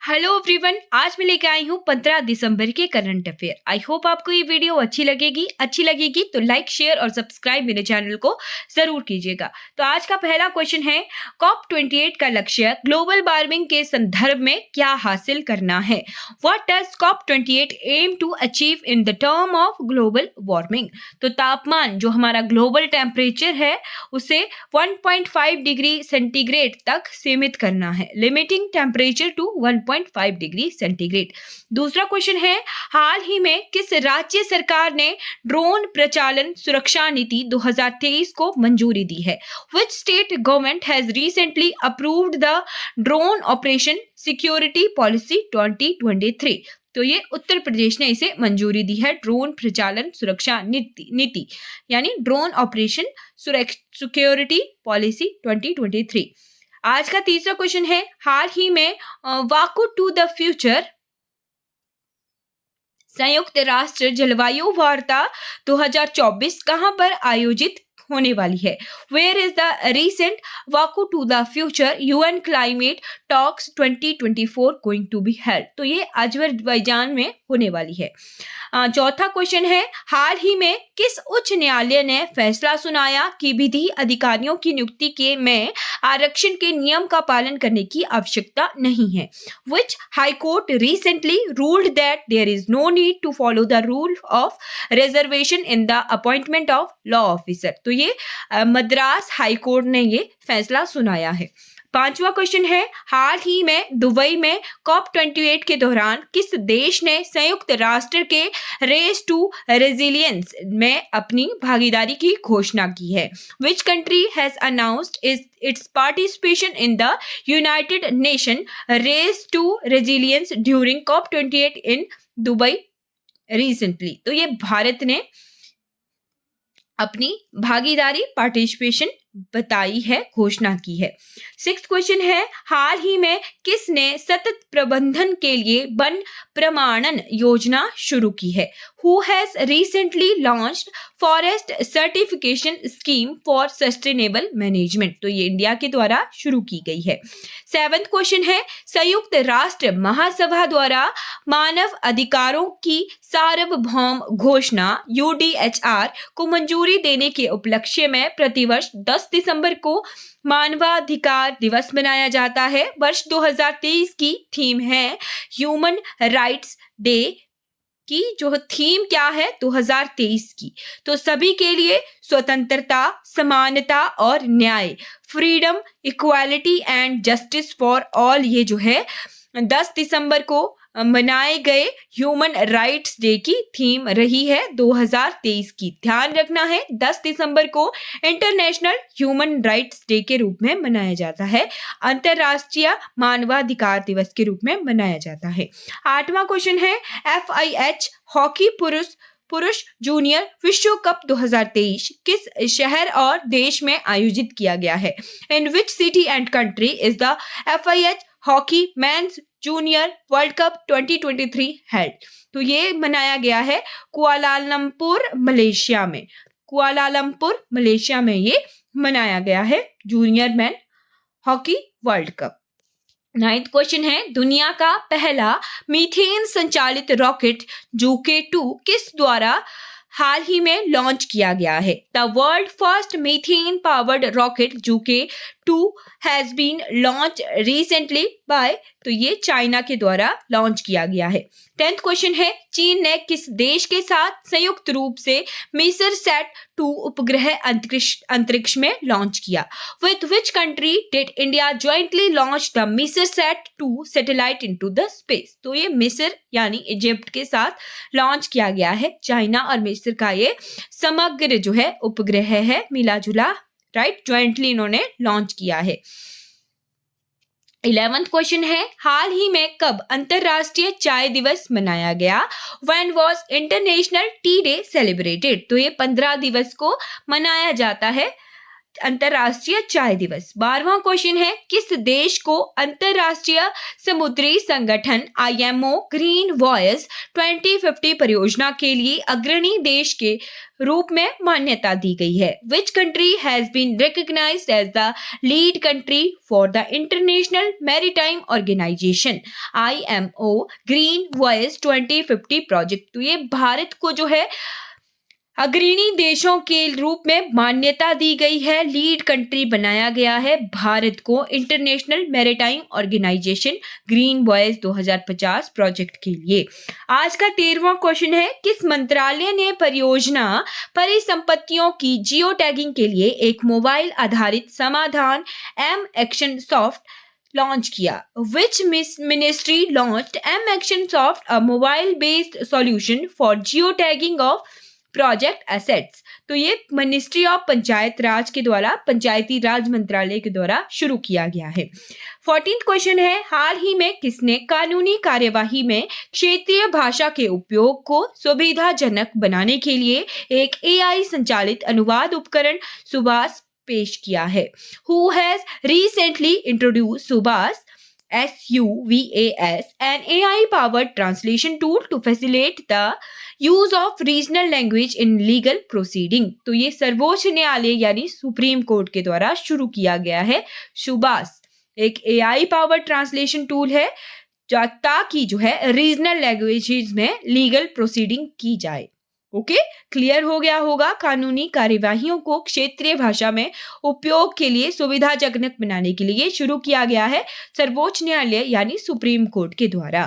Hello everyone, आज मैं लेके आई हूँ 15 दिसंबर के करंट अफेयर। आई होप आपको ये वीडियो अच्छी लगेगी तो लाइक शेयर और सब्सक्राइब मेरे चैनल को जरूर कीजिएगा। तो आज का पहला क्वेश्चन है, कॉप 28 का लक्ष्य ग्लोबल वार्मिंग के संदर्भ में क्या हासिल करना है? What does COP 28 aim to achieve in the term of global warming? तो तापमान जो हमारा ग्लोबल टेम्परेचर है उसे 1.5 डिग्री सेंटीग्रेड तक सीमित करना है, limiting temperature to 1.5 degree centigrade. दूसरा क्वेश्चन है, हाल ही में किस राज्य सरकार ने ड्रोन प्रचालन सुरक्षा नीति 2023 को मंजूरी दी है? Which state government has recently approved the drone operation security policy 2023? तो ये उत्तर प्रदेश ने इसे मंजूरी दी है, ड्रोन प्रचालन सुरक्षा नीति यानी ड्रोन ऑपरेशन सिक्योरिटी पॉलिसी 2023। आज का तीसरा क्वेश्चन है, हाल ही में वाकू टू द फ्यूचर संयुक्त राष्ट्र जलवायु वार्ता 2024 कहां पर आयोजित होने वाली है? वेयर इज द रिसेंट वाकू to the future UN climate talks 2024 going to be held? तो ये अजरबैजान में होने वाली है। चौथा क्वेश्चन है, हाल ही में किस उच्च न्यायालय ने फैसला सुनाया कि विधि अधिकारियों की नियुक्ति के में आरक्षण के नियम का पालन करने की आवश्यकता नहीं है? Which High Court recently ruled that there is no need to follow the rule of reservation in the appointment of law officer? तो ये मद्रास हाई कोर्ट ने ये फैसला सुनाया है। पांचवा क्वेश्चन है, हाल ही में दुबई में कॉप 28 के दौरान किस देश ने संयुक्त राष्ट्र के रेस टू रेजिलियंस में अपनी भागीदारी की घोषणा की है? Which country has announced its participation in the United Nations race to resilience during COP28 in Dubai recently? तो ये भारत ने अपनी भागीदारी पार्टिसिपेशन बताई है, घोषणा की है। सिक्स्थ क्वेश्चन है, हाल ही में किसने सतत प्रबंधन के लिए वन प्रमाणन योजना शुरू की है? Who has recently launched forest certification scheme for sustainable management? तो ये इंडिया के द्वारा शुरू की गई है। सेवेंथ क्वेश्चन है, संयुक्त राष्ट्र महासभा द्वारा मानव अधिकारों की सार्वभौम घोषणा UDHR को मंजूरी देने के उपलक्ष्य में प्रतिवर्ष 10 दिसंबर को मानवाधिकार दिवस मनाया जाता है। वर्ष 2023 की थीम है ह्यूमन राइट्स डे की जो थीम क्या है 2023 की? तो सभी के लिए स्वतंत्रता, समानता और न्याय, freedom, equality and justice for all, ये जो है 10 दिसंबर को मनाए गए ह्यूमन राइट्स डे की थीम रही है 2023 की। ध्यान रखना है 10 दिसंबर को इंटरनेशनल ह्यूमन राइट्स डे के रूप में मनाया जाता है, अंतरराष्ट्रीय मानवाधिकार दिवस के रूप में मनाया जाता है। आठवां क्वेश्चन है, FIH हॉकी पुरुष जूनियर विश्व कप 2023 किस शहर और देश में आयोजित किया गया है? In which city and country is the FIH hockey men's junior world cup 2023 held? तो ये मनाया गया है कुआलालंपुर मलेशिया में। कुआलालंपुर मलेशिया में ये मनाया गया है junior man hockey world cup. Ninth question है, दुनिया का पहला मीथेन संचालित रॉकेट जूके-2 किस द्वारा हाल ही में लॉन्च किया गया है? The world first methane powered rocket जूके-2 has been launch recently by, तो ये चाइना के द्वारा लॉन्च किया गया है। 10th क्वेश्चन है, चीन ने किस देश के साथ संयुक्त रूप से मीसरसैट 2 उपग्रह अंतरिक्ष में लॉन्च किया? With which country did India jointly launch the मीसरसैट 2 सैटेलाइट इनटू द स्पेस? तो ये मिस्र यानी इजिप्ट के साथ लॉन्च किया गया है। चाइना और मिस्र का ये समग्र जो है उपग्रह है, मिला जुला, राइट, ज्वाइंटली इन्होंने लॉन्च किया है। 11th क्वेश्चन है, हाल ही में कब अंतरराष्ट्रीय चाय दिवस मनाया गया? When was international T day celebrated? तो ये 15 दिवस को मनाया जाता है अंतरराष्ट्रीय चाय दिवस। 12वां क्वेश्चन है, किस देश को अंतरराष्ट्रीय समुद्री संगठन IMO ग्रीन वॉयस 2050 परियोजना के लिए अग्रणी देश के रूप में मान्यता दी गई है? Which country has been recognized as the lead country for the International Maritime Organization IMO Green Voyage 2050 project? तो ये भारत को जो है अग्रणी देशों के रूप में मान्यता दी गई है, लीड कंट्री बनाया गया है भारत को International Maritime Organization green voyage 2050 project के लिए। आज का 13वां क्वेश्चन है, किस मंत्रालय ने परियोजना परिसंपत्तियों की जियो टैगिंग के लिए एक मोबाइल आधारित समाधान M एक्शन सॉफ्ट लॉन्च किया? Which ministry launched M Action Soft, a mobile-based solution for geotagging of project assets? तो ये मिनिस्ट्री ऑफ पंचायत राज के द्वारा, पंचायती राज मंत्रालय के द्वारा शुरू किया गया है। 14th क्वेश्चन है, हाल ही में किसने कानूनी कार्यवाही में क्षेत्रीय भाषा के उपयोग को सुविधाजनक बनाने के लिए एक AI संचालित अनुवाद उपकरण सुभाष पेश किया है? Who has recently introduced Subhas SUVAS, an AI-powered translation tool to facilitate the use of regional language in legal proceeding? तो ये सर्वोच्च न्यायालय यानी सुप्रीम कोर्ट के द्वारा शुरू किया गया है। सुभाष एक AI पावर्ड ट्रांसलेशन टूल है ताकि जो है रीजनल लैंग्वेजेस में लीगल प्रोसीडिंग की जाए। ओके, क्लियर हो गया होगा। कानूनी कार्यवाहियों को क्षेत्रीय भाषा में उपयोग के लिए सुविधाजनक बनाने के लिए शुरू किया गया है सर्वोच्च न्यायालय यानी सुप्रीम कोर्ट के द्वारा।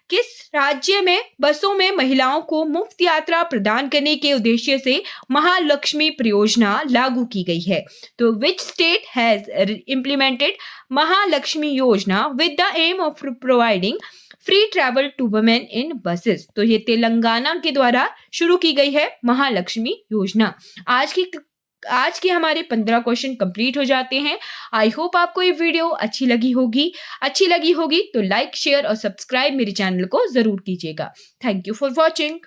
किस राज्य में बसों में महिलाओं को मुफ्त यात्रा प्रदान करने के उद्देश्य से महालक्ष्मी परियोजना लागू की गई है? तो which state has implemented Mahalakshmi Yojana with the aim of providing free travel to women in buses? तो ये तेलंगाना के द्वारा शुरू की गई है महालक्ष्मी योजना। आज के हमारे 15 क्वेश्चन कंप्लीट हो जाते हैं। आई होप आपको ये वीडियो अच्छी लगी होगी तो लाइक, शेयर और सब्सक्राइब मेरे चैनल को जरूर कीजिएगा। Thank you for watching.